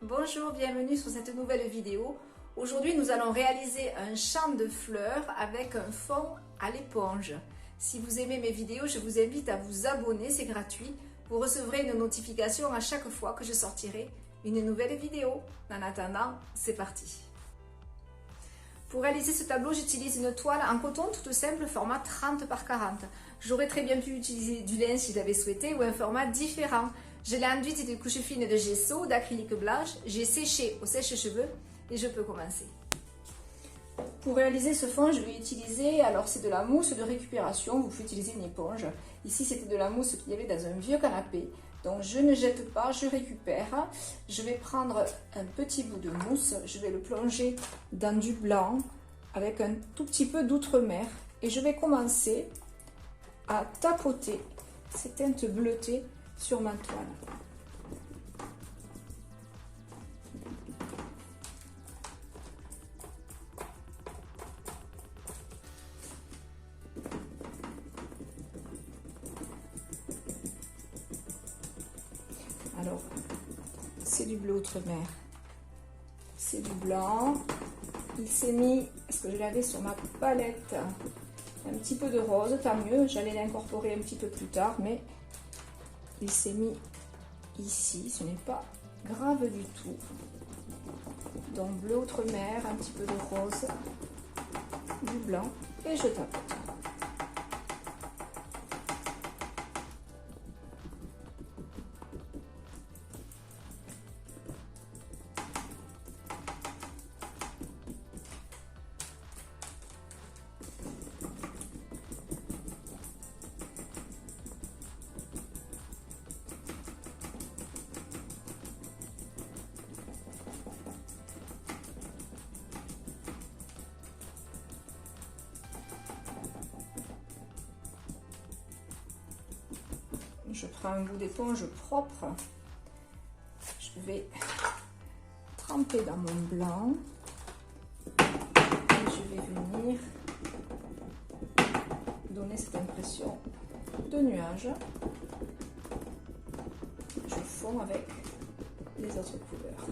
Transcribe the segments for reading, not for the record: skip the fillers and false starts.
Bonjour, bienvenue sur cette nouvelle vidéo. Aujourd'hui, nous allons réaliser un champ de fleurs avec un fond à l'éponge. Si vous aimez mes vidéos, je vous invite à vous abonner, c'est gratuit. Vous recevrez une notification à chaque fois que je sortirai une nouvelle vidéo. En attendant, c'est parti. Pour réaliser ce tableau, j'utilise une toile en coton toute simple, format 30 par 40. J'aurais très bien pu utiliser du lin si j'avais souhaité ou un format différent. Je l'ai enduite de couches fines de gesso, d'acrylique blanche. J'ai séché au sèche-cheveux et je peux commencer. Pour réaliser ce fond, je vais utiliser, alors c'est de la mousse de récupération, vous pouvez utiliser une éponge. Ici, c'était de la mousse qu'il y avait dans un vieux canapé. Donc je ne jette pas, je récupère. Je vais prendre un petit bout de mousse, je vais le plonger dans du blanc avec un tout petit peu d'outre-mer. Et je vais commencer à tapoter ces teintes bleutées sur ma toile. Alors, c'est du bleu outre-mer, c'est du blanc. Il s'est mis, parce que je l'avais sur ma palette, un petit peu de rose, tant mieux. J'allais l'incorporer un petit peu plus tard, mais il s'est mis ici. Ce n'est pas grave du tout. Donc bleu outre-mer, un petit peu de rose, du blanc, et je tapote. Je prends un bout d'éponge propre, je vais tremper dans mon blanc et je vais venir donner cette impression de nuage. Je fonds avec les autres couleurs.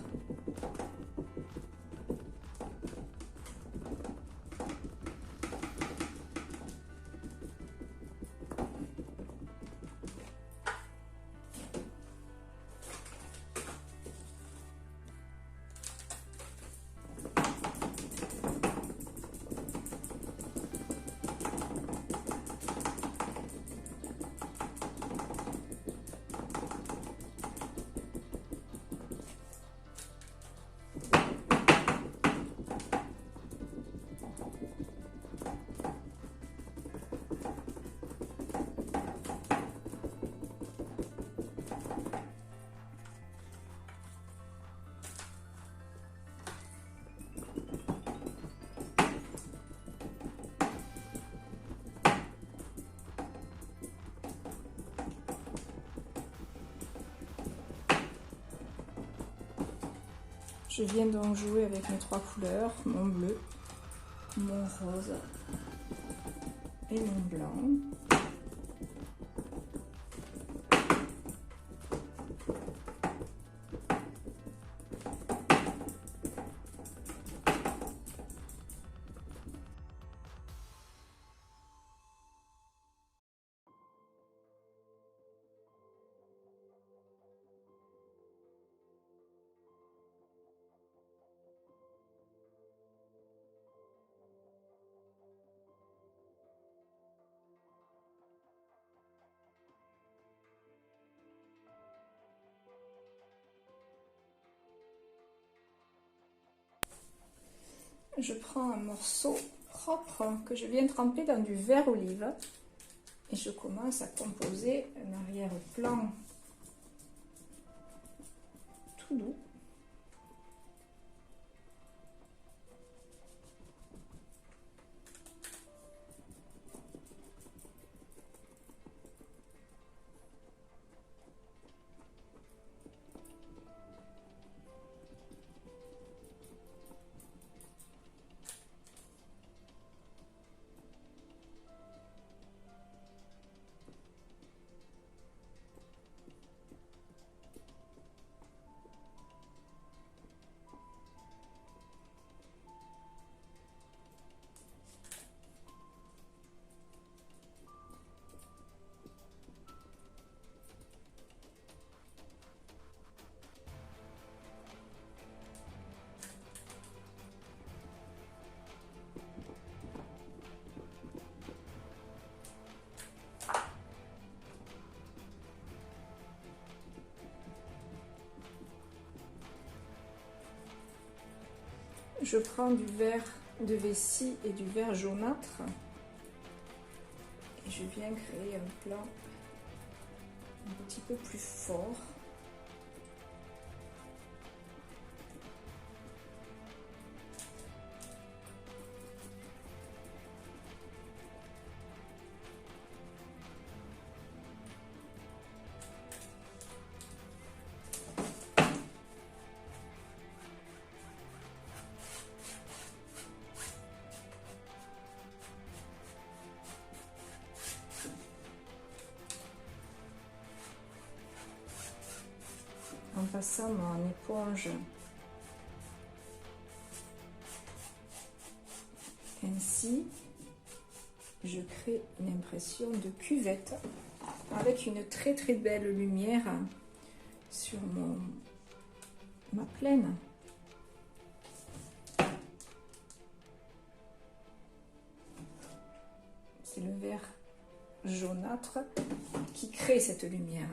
Je viens donc jouer avec mes trois couleurs, mon bleu, mon rose et mon blanc. Je prends un morceau propre que je viens tremper dans du vert olive et je commence à composer un arrière-plan tout doux. je prends du verre de vessie et du verre jaunâtre et je viens créer un plan un petit peu plus fort. En passant mon éponge ainsi, je crée une impression de cuvette avec une très belle lumière sur ma plaine. C'est le verre jaunâtre qui crée cette lumière.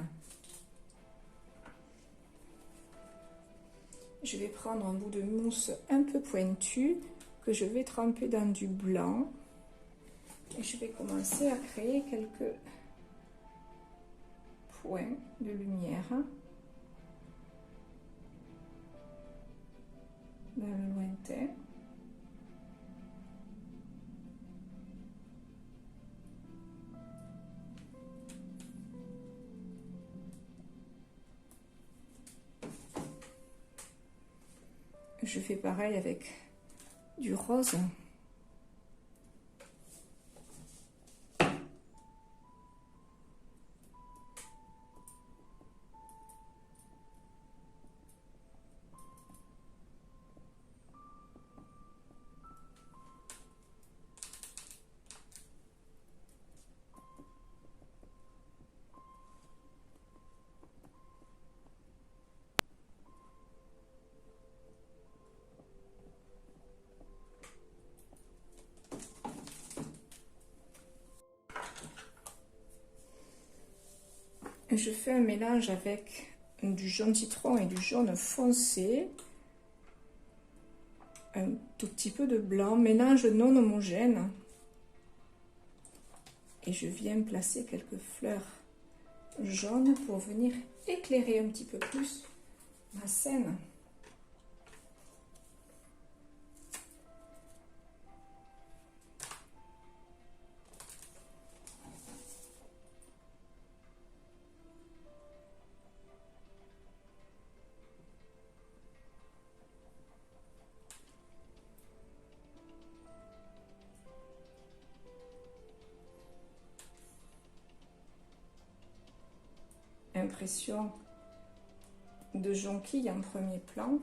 Je vais prendre un bout de mousse un peu pointu que je vais tremper dans du blanc et je vais commencer à créer quelques points de lumière dans le lointain. Je fais pareil avec du rose. Je fais un mélange avec du jaune citron et du jaune foncé, un tout petit peu de blanc, mélange non homogène, et je viens placer quelques fleurs jaunes pour venir éclairer un petit peu plus ma scène. Impression de jonquille en premier plan.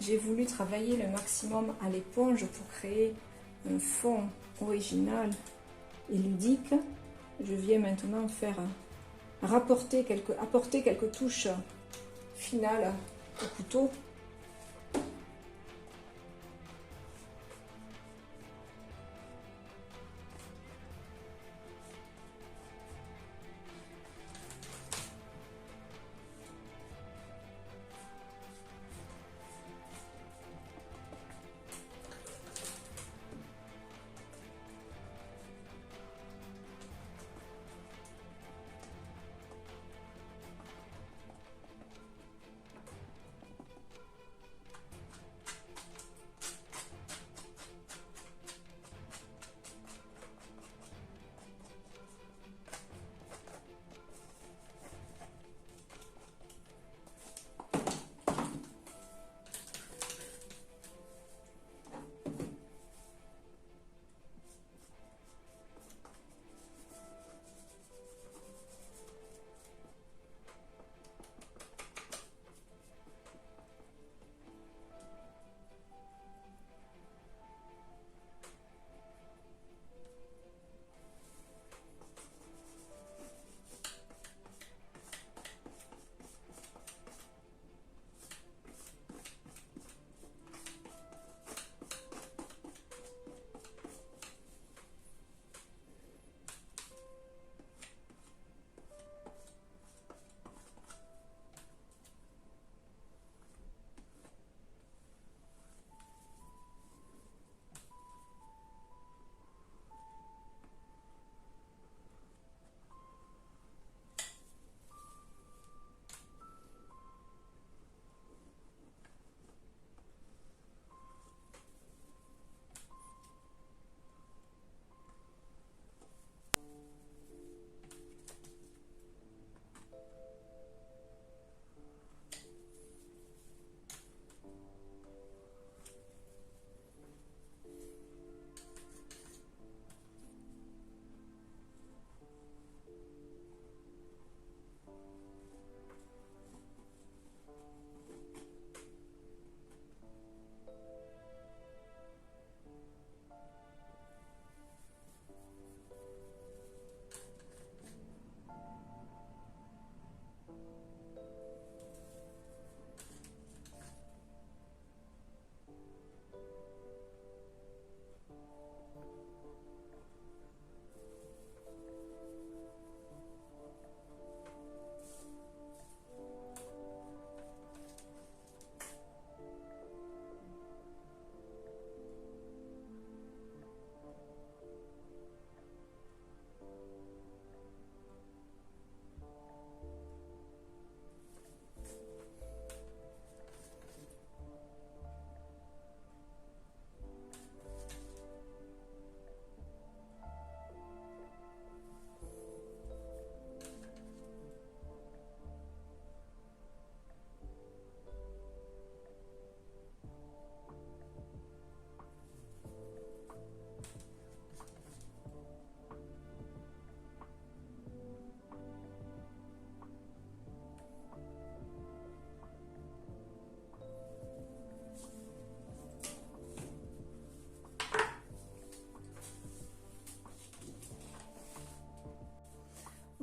J'ai voulu travailler le maximum à l'éponge pour créer un fond original et ludique. Je viens maintenant apporter quelques touches finales au couteau.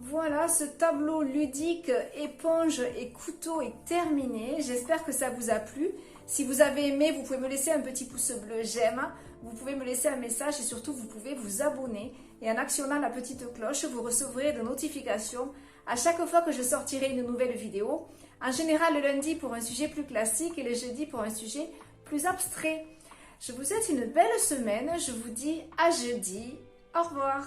Voilà, ce tableau ludique éponge et couteau est terminé. J'espère que ça vous a plu. Si vous avez aimé, vous pouvez me laisser un petit pouce bleu j'aime. Vous pouvez me laisser un message et surtout vous pouvez vous abonner. Et en actionnant la petite cloche, vous recevrez des notifications à chaque fois que je sortirai une nouvelle vidéo. En général le lundi pour un sujet plus classique et le jeudi pour un sujet plus abstrait. Je vous souhaite une belle semaine. Je vous dis à jeudi. Au revoir.